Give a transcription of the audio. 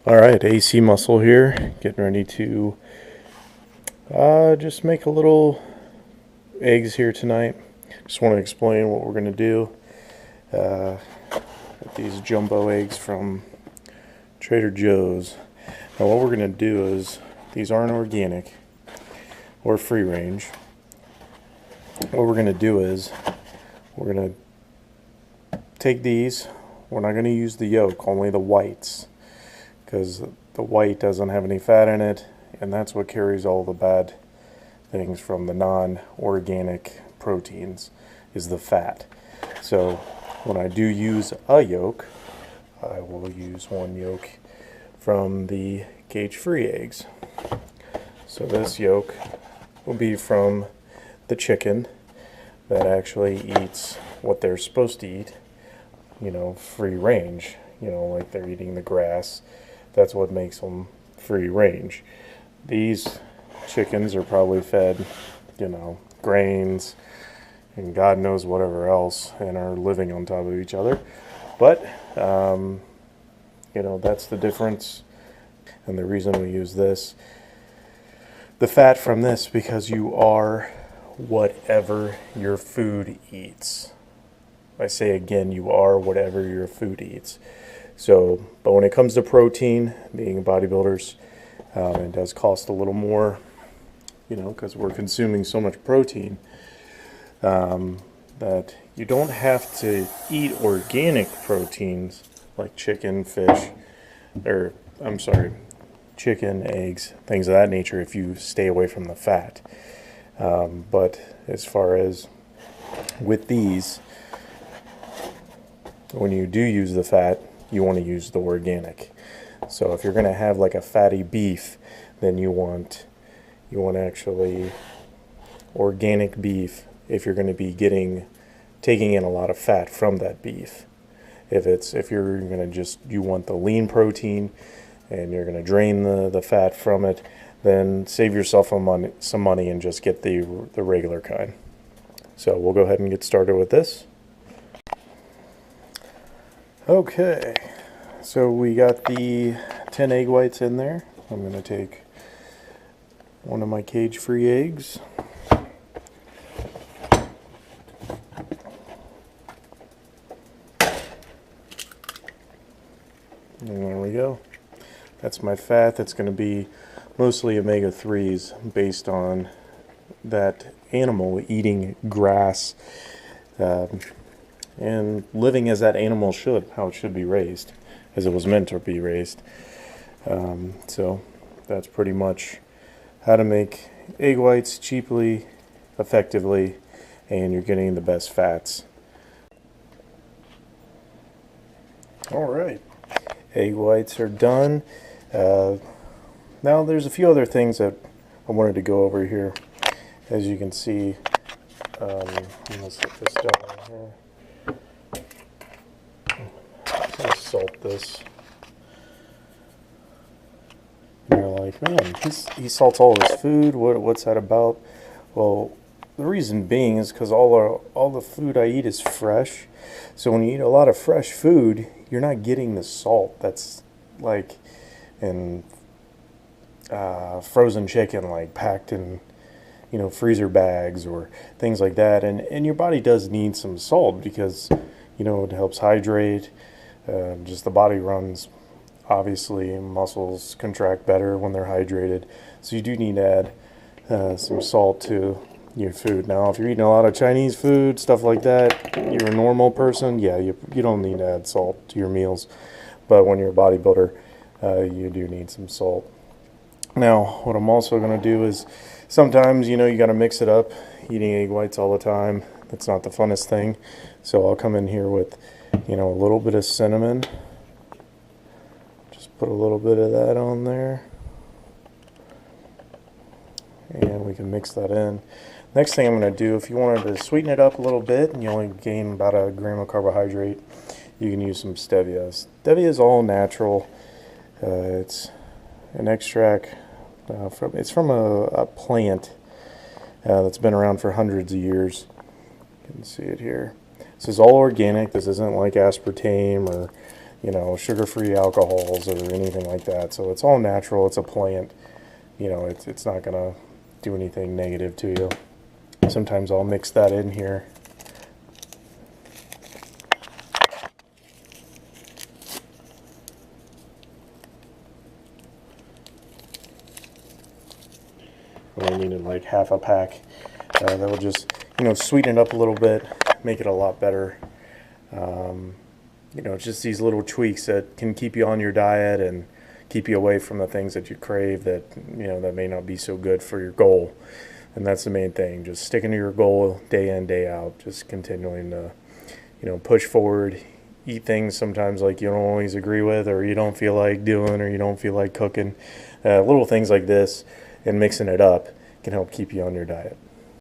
All right, AC Muscle here, getting ready to just make a little eggs here tonight. Just want to explain what we're going to do. These jumbo eggs from Trader Joe's. Now what we're going to do is, these aren't organic or free range. What we're going to do is, we're going to take these. We're not going to use the yolk, only the whites, because the white doesn't have any fat in it, and that's what carries all the bad things from the non-organic proteins, is the fat. So when I do use a yolk, I will use one yolk from the cage-free eggs. So this yolk will be from the chicken that actually eats what they're supposed to eat, free range, like they're eating the grass. That's what makes them free range. These chickens are probably fed, grains and God knows whatever else, and are living on top of each other. But, that's the difference. And the reason we use this, the fat from this, because you are whatever your food eats. I say again, you are whatever your food eats. So, but when it comes to protein, being bodybuilders, it does cost a little more, because we're consuming so much protein, that you don't have to eat organic proteins like chicken, fish, chicken, eggs, things of that nature, if you stay away from the fat. But as far as with these, when you do use the fat, you want to use the organic. So if you're going to have like a fatty beef, then you want actually organic beef if you're going to be taking in a lot of fat from that beef. If you're going to you want the lean protein and you're going to drain the fat from it, then save yourself some money and just get the regular kind. So we'll go ahead and get started with this. Okay, so we got the 10 egg whites in there. I'm going to take one of my cage-free eggs. And there we go. That's my fat. That's going to be mostly omega-3s based on that animal eating grass and living as that animal should, how it should be raised, as it was meant to be raised. So that's pretty much how to make egg whites cheaply, effectively, and you're getting the best fats. All right, egg whites are done. Now there's a few other things that I wanted to go over here. As you can see, let's set this down here. Let's salt this. And you're like, man, he salts all his food. What's that about? Well, the reason being is because all the food I eat is fresh. So when you eat a lot of fresh food, you're not getting the salt that's like in frozen chicken, like packed in freezer bags or things like that. And your body does need some salt because it helps hydrate. Just the body runs, obviously muscles contract better when they're hydrated, so you do need to add some salt to your food. Now if you're eating a lot of Chinese food, stuff like that, you're a normal person, yeah, you don't need to add salt to your meals. But when you're a bodybuilder, you do need some salt. Now what I'm also going to do is, sometimes you got to mix it up. Eating egg whites all the time, that's not the funnest thing. So I'll come in here with a little bit of cinnamon. Just put a little bit of that on there. And we can mix that in. Next thing I'm going to do, if you wanted to sweeten it up a little bit and you only gain about 1 gram of carbohydrate, you can use some stevia. Stevia is all natural. It's an extract from a plant that's been around for hundreds of years. You can see it here. This is all organic. This isn't like aspartame or you know, sugar-free alcohols or anything like that. So it's all natural. It's a plant. You know, it's not going to do anything negative to you. Sometimes I'll mix that in here. I needed like half a pack. That will just, you know, sweeten it up a little bit, make it a lot better. You know, it's just these little tweaks that can keep you on your diet and keep you away from the things that you crave that, you know, that may not be so good for your goal. And that's the main thing, just sticking to your goal day in, day out, just continuing to, you know, push forward, eat things sometimes like you don't always agree with, or you don't feel like doing, or you don't feel like cooking. Little things like this and mixing it up can help keep you on your diet.